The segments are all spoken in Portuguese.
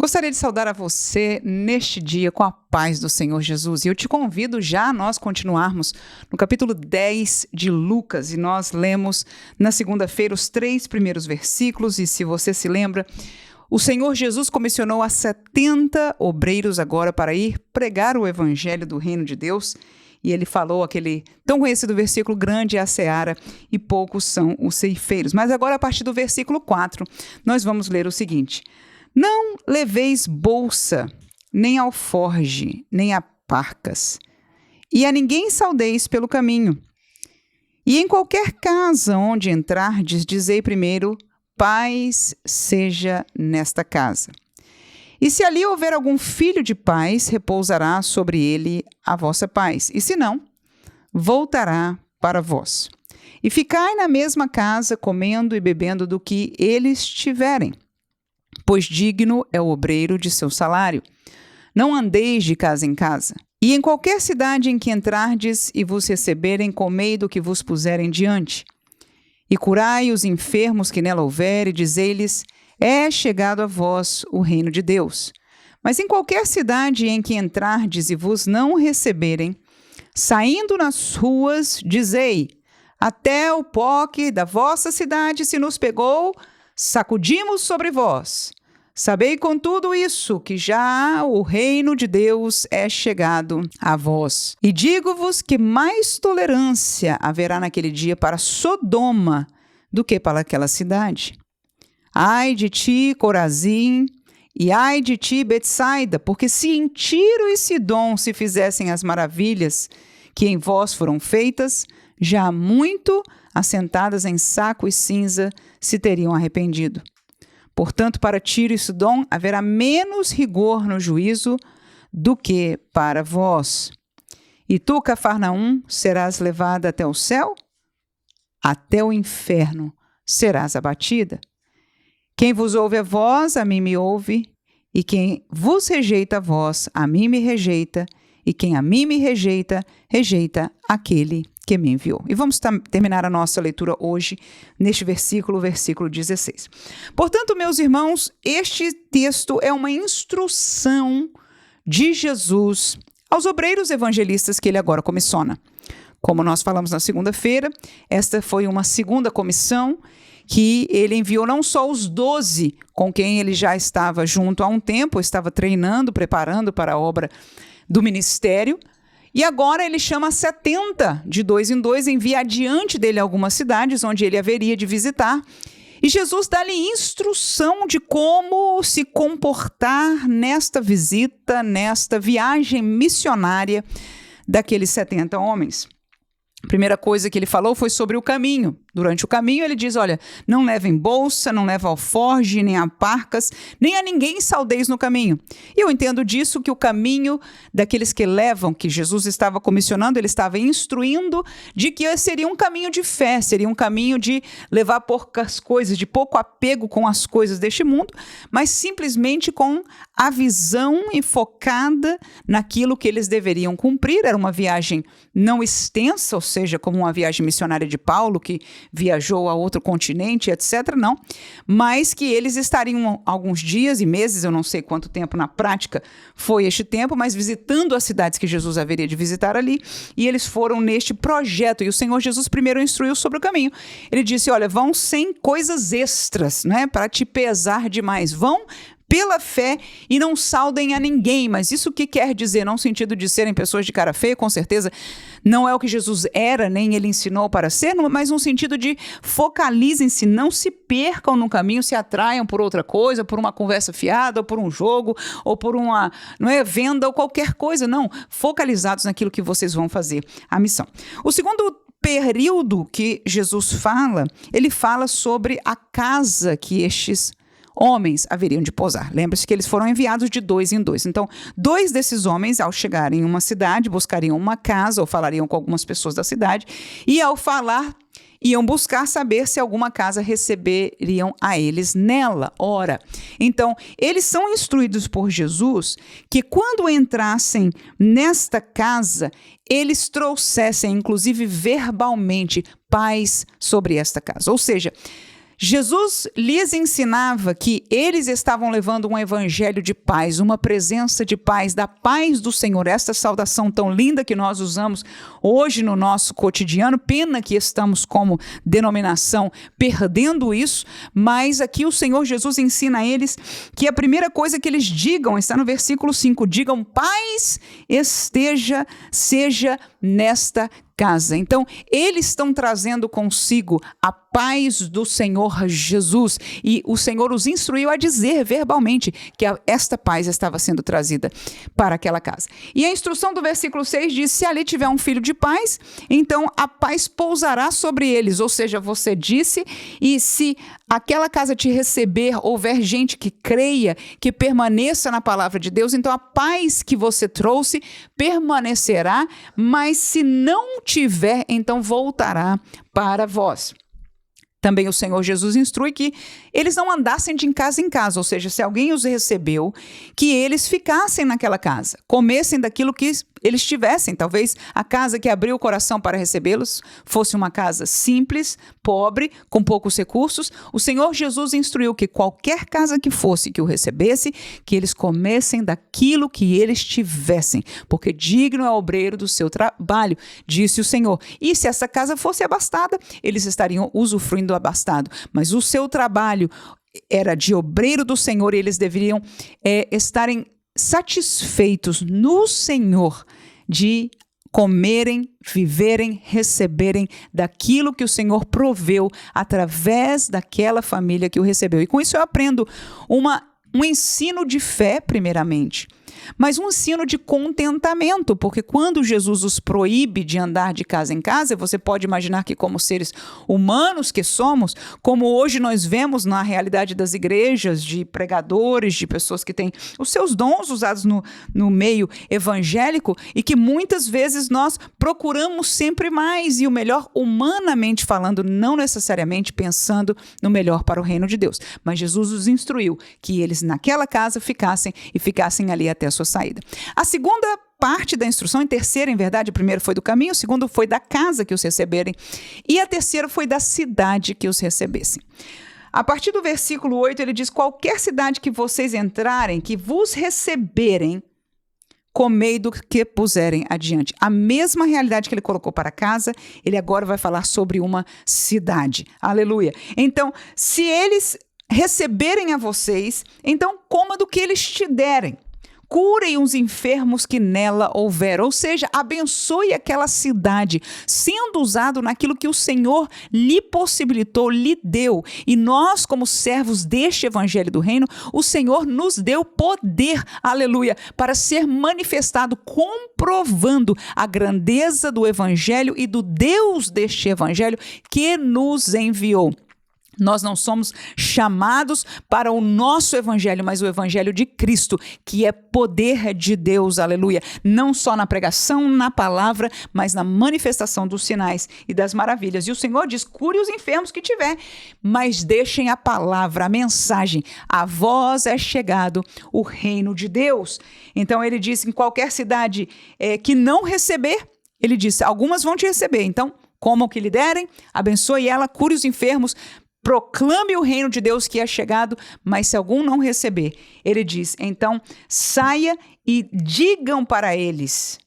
Gostaria de saudar a você neste dia com a paz do Senhor Jesus. E eu te convido já a nós continuarmos no capítulo 10 de Lucas. E nós lemos na segunda-feira os 3 primeiros versículos. E se você se lembra, o Senhor Jesus comissionou a 70 obreiros agora para ir pregar o evangelho do reino de Deus. E ele falou aquele tão conhecido versículo, grande é a seara e poucos são os ceifeiros. Mas agora, a partir do versículo 4, nós vamos ler o seguinte: não leveis bolsa, nem alforge, nem aparcas, e a ninguém saudeis pelo caminho. E em qualquer casa onde entrardes, dizei primeiro, paz seja nesta casa. E se ali houver algum filho de paz, repousará sobre ele a vossa paz. E se não, voltará para vós. E ficai na mesma casa, comendo e bebendo do que eles tiverem, pois digno é o obreiro de seu salário. Não andeis de casa em casa. E em qualquer cidade em que entrardes e vos receberem, comei do que vos puserem diante. E curai os enfermos que nela houver, e dizei-lhes, é chegado a vós o reino de Deus. Mas em qualquer cidade em que entrardes e vos não receberem, saindo nas ruas, dizei, até o pó que da vossa cidade se nos pegou, sacudimos sobre vós. Sabei com tudo isso, que já o reino de Deus é chegado a vós. E digo-vos que mais tolerância haverá naquele dia para Sodoma do que para aquela cidade. Ai de ti, Corazim, e ai de ti, Betsaida, porque se em Tiro e Sidom se fizessem as maravilhas que em vós foram feitas, já muito, assentadas em saco e cinza, se teriam arrependido. Portanto, para Tiro e Sidom haverá menos rigor no juízo do que para vós. E tu, Cafarnaum, serás levada até o céu? Até o inferno serás abatida. Quem vos ouve a vós, a mim me ouve, e quem vos rejeita a vós, a mim me rejeita, e quem a mim me rejeita, rejeita aquele que me enviou. E vamos terminar a nossa leitura hoje neste versículo 16. Portanto, meus irmãos, este texto é uma instrução de Jesus aos obreiros evangelistas que ele agora comissiona. Como nós falamos na segunda-feira, esta foi uma segunda comissão que ele enviou não só os 12 com quem ele já estava junto há um tempo, estava treinando, preparando para a obra do ministério, e agora ele chama 70 de 2 em 2, envia adiante dele algumas cidades onde ele haveria de visitar. E Jesus dá-lhe instrução de como se comportar nesta visita, nesta viagem missionária daqueles 70 homens. A primeira coisa que ele falou foi sobre o caminho. Durante o caminho ele diz, olha, não levem bolsa, não levem alforge, nem aparcas, nem a ninguém saudeis no caminho. E eu entendo disso que o caminho daqueles que levam, que Jesus estava comissionando, ele estava instruindo de que seria um caminho de fé, seria um caminho de levar poucas coisas, de pouco apego com as coisas deste mundo, mas simplesmente com a visão enfocada naquilo que eles deveriam cumprir. Era uma viagem não extensa, ou seja, como uma viagem missionária de Paulo, que viajou a outro continente, etc., não, mas que eles estariam alguns dias e meses, eu não sei quanto tempo na prática foi este tempo, mas visitando as cidades que Jesus haveria de visitar ali, e eles foram neste projeto, e o Senhor Jesus primeiro instruiu sobre o caminho. Ele disse, olha, vão sem coisas extras, né, para te pesar demais, vão pela fé e não saudem a ninguém. Mas isso que quer dizer? Não no sentido de serem pessoas de cara feia, com certeza não é o que Jesus era, nem ele ensinou para ser, mas no sentido de focalizem-se, não se percam no caminho, se atraiam por outra coisa, por uma conversa fiada, ou por um jogo, ou por uma venda, ou qualquer coisa, não. Focalizados naquilo que vocês vão fazer, a missão. O segundo período que Jesus fala, ele fala sobre a casa que estes homens haveriam de pousar. Lembre-se que eles foram enviados de 2 em 2. Então, 2 desses homens, ao chegarem em uma cidade, buscariam uma casa ou falariam com algumas pessoas da cidade, e ao falar, iam buscar saber se alguma casa receberiam a eles nela. Ora, então, eles são instruídos por Jesus que quando entrassem nesta casa, eles trouxessem, inclusive verbalmente, paz sobre esta casa. Ou seja, Jesus lhes ensinava que eles estavam levando um evangelho de paz, uma presença de paz, da paz do Senhor, esta saudação tão linda que nós usamos hoje no nosso cotidiano. Pena que estamos como denominação perdendo isso, mas aqui o Senhor Jesus ensina a eles que a primeira coisa que eles digam, está no versículo 5, digam: paz seja nesta casa. Então, eles estão trazendo consigo a paz do Senhor Jesus, e o Senhor os instruiu a dizer verbalmente que esta paz estava sendo trazida para aquela casa. E a instrução do versículo 6 diz: se ali tiver um filho de paz, então a paz pousará sobre eles. Ou seja, você disse, e se aquela casa te receber, houver gente que creia, que permaneça na palavra de Deus, então a paz que você trouxe permanecerá, mas se não tiver, então voltará para vós. Também o Senhor Jesus instrui que eles não andassem de casa em casa, ou seja, se alguém os recebeu, que eles ficassem naquela casa, comessem daquilo que eles tivessem. Talvez a casa que abriu o coração para recebê-los fosse uma casa simples, pobre, com poucos recursos. O Senhor Jesus instruiu que qualquer casa que fosse que o recebesse, que eles comessem daquilo que eles tivessem, porque digno é o obreiro do seu trabalho, disse o Senhor. E se essa casa fosse abastada, eles estariam usufruindo abastado, mas o seu trabalho era de obreiro do Senhor, e eles deveriam estarem satisfeitos no Senhor de comerem, viverem, receberem daquilo que o Senhor proveu através daquela família que o recebeu. E com isso eu aprendo um ensino de fé, primeiramente, mas um ensino de contentamento, porque quando Jesus os proíbe de andar de casa em casa, você pode imaginar que, como seres humanos que somos, como hoje nós vemos na realidade das igrejas, de pregadores, de pessoas que têm os seus dons usados no meio evangélico, e que muitas vezes nós procuramos sempre mais e o melhor humanamente falando, não necessariamente pensando no melhor para o reino de Deus. Mas Jesus os instruiu que eles naquela casa ficassem ali até a sua saída. A segunda parte da instrução, em terceira, em verdade, o primeiro foi do caminho, o segundo foi da casa que os receberem, e a terceira foi da cidade que os recebessem. A partir do versículo 8, ele diz: qualquer cidade que vocês entrarem, que vos receberem, comei do que puserem adiante. A mesma realidade que ele colocou para casa, ele agora vai falar sobre uma cidade. Aleluia. Então, se eles receberem a vocês, então coma do que eles te derem. Curem os enfermos que nela houver, ou seja, abençoe aquela cidade, sendo usado naquilo que o Senhor lhe possibilitou, lhe deu. E nós, como servos deste evangelho do reino, o Senhor nos deu poder, aleluia, para ser manifestado, comprovando a grandeza do evangelho e do Deus deste evangelho que nos enviou. Nós não somos chamados para o nosso evangelho, mas o evangelho de Cristo, que é poder de Deus, aleluia. Não só na pregação, na palavra, mas na manifestação dos sinais e das maravilhas. E o Senhor diz: cure os enfermos que tiver, mas deixem a palavra, a mensagem. A vós é chegado o reino de Deus. Então ele diz: em qualquer cidade que não receber, ele diz: algumas vão te receber, então coma o que lhe derem, abençoe ela, cure os enfermos, proclame o reino de Deus que é chegado, mas se algum não receber, ele diz: então saia e digam para eles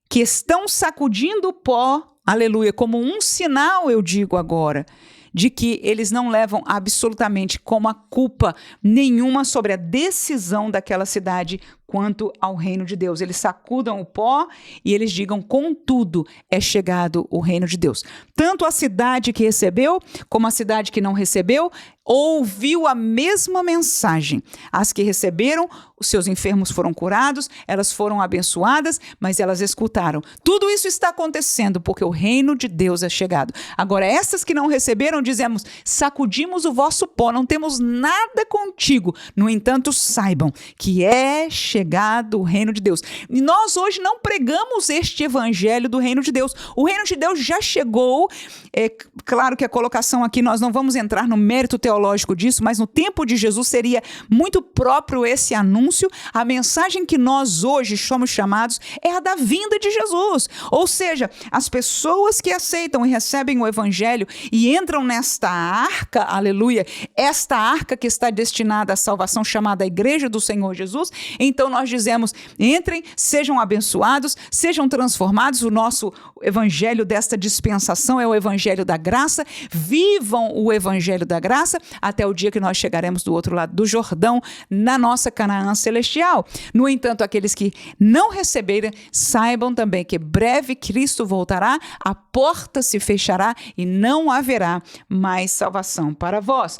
que estão sacudindo o pó, aleluia, como um sinal, eu digo agora, de que eles não levam absolutamente como a culpa nenhuma sobre a decisão daquela cidade quanto ao reino de Deus. Eles sacudam o pó e eles digam: contudo, é chegado o reino de Deus. Tanto a cidade que recebeu, como a cidade que não recebeu, ouviu a mesma mensagem. As que receberam, os seus enfermos foram curados, elas foram abençoadas, mas elas escutaram. Tudo isso está acontecendo porque o reino de Deus é chegado. Agora, essas que não receberam, dizemos: sacudimos o vosso pó, não temos nada contigo. No entanto, saibam que é chegado chegado o reino de Deus. E nós hoje não pregamos este evangelho do reino de Deus. O reino de Deus já chegou. É claro que a colocação aqui, nós não vamos entrar no mérito teológico disso, mas no tempo de Jesus seria muito próprio esse anúncio. A mensagem que nós hoje somos chamados é a da vinda de Jesus. Ou seja, as pessoas que aceitam e recebem o evangelho e entram nesta arca, aleluia, esta arca que está destinada à salvação, chamada a Igreja do Senhor Jesus, então nós dizemos, entrem, sejam abençoados, sejam transformados. O nosso evangelho desta dispensação é o evangelho da graça. Vivam o evangelho da graça até o dia que nós chegaremos do outro lado do Jordão, na nossa Canaã celestial. No entanto, aqueles que não receberem, saibam também que breve Cristo voltará, a porta se fechará e não haverá mais salvação para vós.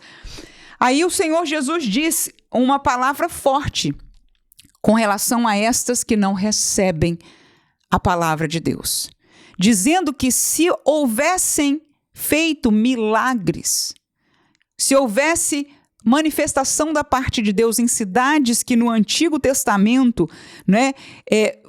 Aí o Senhor Jesus diz uma palavra forte com relação a estas que não recebem a palavra de Deus, dizendo que se houvessem feito milagres, se houvesse manifestação da parte de Deus em cidades que no Antigo Testamento, né,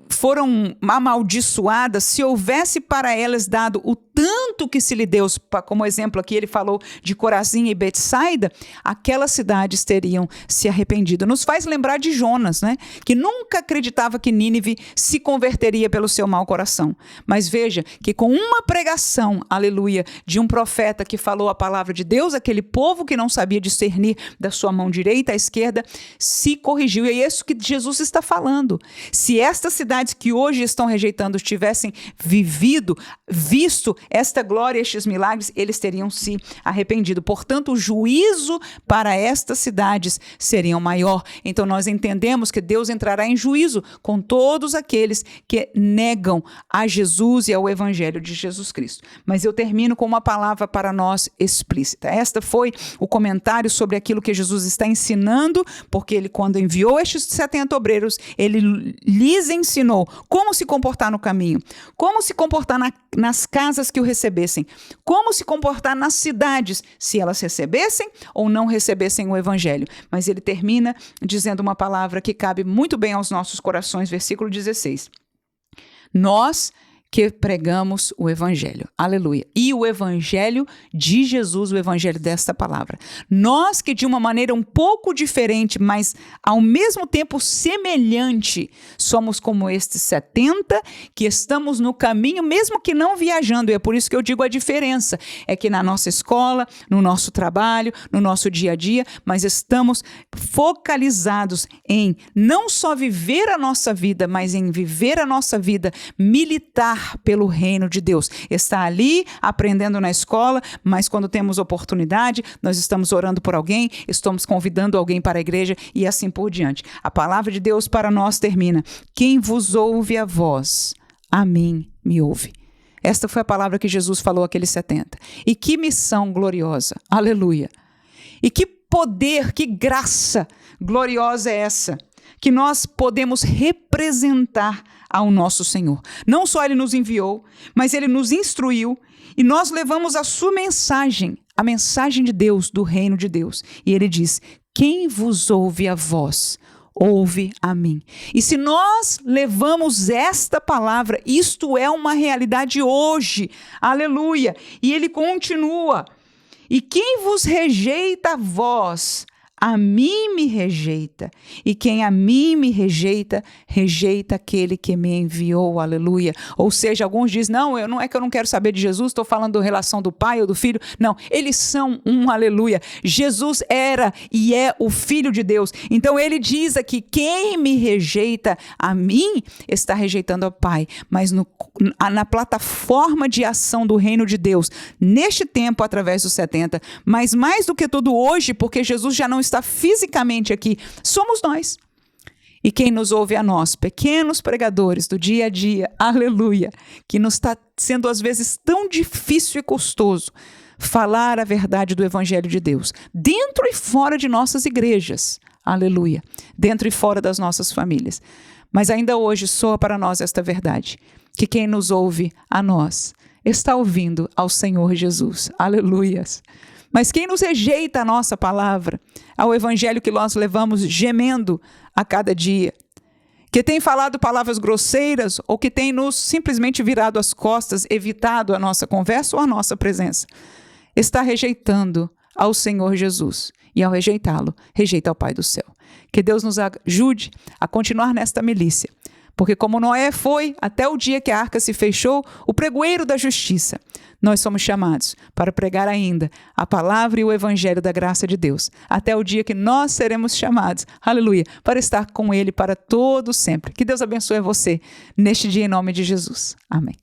foram amaldiçoadas, se houvesse para elas dado o tanto que se lhe deu, como exemplo aqui ele falou de Corazim e Betsaida, aquelas cidades teriam se arrependido. Nos faz lembrar de Jonas, né? Que nunca acreditava que Nínive se converteria pelo seu mau coração. Mas veja que com uma pregação, aleluia, de um profeta que falou a palavra de Deus, aquele povo que não sabia discernir da sua mão direita à esquerda, se corrigiu. E é isso que Jesus está falando. Se estas cidades que hoje estão rejeitando tivessem visto esta glória, estes milagres, eles teriam se arrependido. Portanto, o juízo para estas cidades seria maior. Então, nós entendemos que Deus entrará em juízo com todos aqueles que negam a Jesus e ao Evangelho de Jesus Cristo. Mas eu termino com uma palavra para nós explícita. Esta foi o comentário sobre aquilo que Jesus está ensinando, porque ele, quando enviou estes 70 obreiros, ele lhes ensinou como se comportar no caminho, como se comportar nas casas que o recebessem, como se comportar nas cidades, se elas recebessem ou não recebessem o evangelho. Mas ele termina dizendo uma palavra que cabe muito bem aos nossos corações, versículo 16. Nós que pregamos o evangelho, aleluia, e o evangelho de Jesus, o evangelho desta palavra. Nós que de uma maneira um pouco diferente, mas ao mesmo tempo semelhante, somos como estes 70 que estamos no caminho, mesmo que não viajando, e é por isso que eu digo a diferença, é que na nossa escola, no nosso trabalho, no nosso dia a dia, mas estamos focalizados em não só viver a nossa vida, mas em viver a nossa vida militar pelo reino de Deus. Está ali aprendendo na escola, mas quando temos oportunidade, nós estamos orando por alguém, estamos convidando alguém para a igreja e assim por diante. A palavra de Deus para nós termina: quem vos ouve a voz, a mim me ouve. Esta foi a palavra que Jesus falou àqueles 70. E que missão gloriosa, aleluia. E que poder, que graça gloriosa é essa, que nós podemos representar ao nosso Senhor. Não só Ele nos enviou, mas Ele nos instruiu e nós levamos a sua mensagem, a mensagem de Deus, do reino de Deus. E Ele diz: quem vos ouve a voz, ouve a mim. E se nós levamos esta palavra, isto é uma realidade hoje, aleluia. E Ele continua: e quem vos rejeita a vós, a mim me rejeita, e quem a mim me rejeita, rejeita aquele que me enviou, aleluia. Ou seja, alguns dizem, não é que eu não quero saber de Jesus, estou falando da relação do pai ou do filho. Não, eles são um, aleluia. Jesus era e é o Filho de Deus. Então ele diz aqui, quem me rejeita a mim, está rejeitando ao Pai. Mas na plataforma de ação do reino de Deus, neste tempo, através dos 70, mas mais do que tudo hoje, porque Jesus já não está fisicamente aqui, somos nós. E quem nos ouve a nós, pequenos pregadores do dia a dia, aleluia, que nos está sendo às vezes tão difícil e custoso falar a verdade do Evangelho de Deus, dentro e fora de nossas igrejas, aleluia, dentro e fora das nossas famílias. Mas ainda hoje soa para nós esta verdade, que quem nos ouve a nós está ouvindo ao Senhor Jesus, aleluias. Mas quem nos rejeita a nossa palavra, ao evangelho que nós levamos gemendo a cada dia, que tem falado palavras grosseiras ou que tem nos simplesmente virado as costas, evitado a nossa conversa ou a nossa presença, está rejeitando ao Senhor Jesus. E ao rejeitá-lo, rejeita ao Pai do céu. Que Deus nos ajude a continuar nesta milícia. Porque como Noé foi, até o dia que a arca se fechou, o pregoeiro da justiça, nós somos chamados para pregar ainda a palavra e o evangelho da graça de Deus, até o dia que nós seremos chamados, aleluia, para estar com Ele para todo sempre. Que Deus abençoe você neste dia em nome de Jesus. Amém.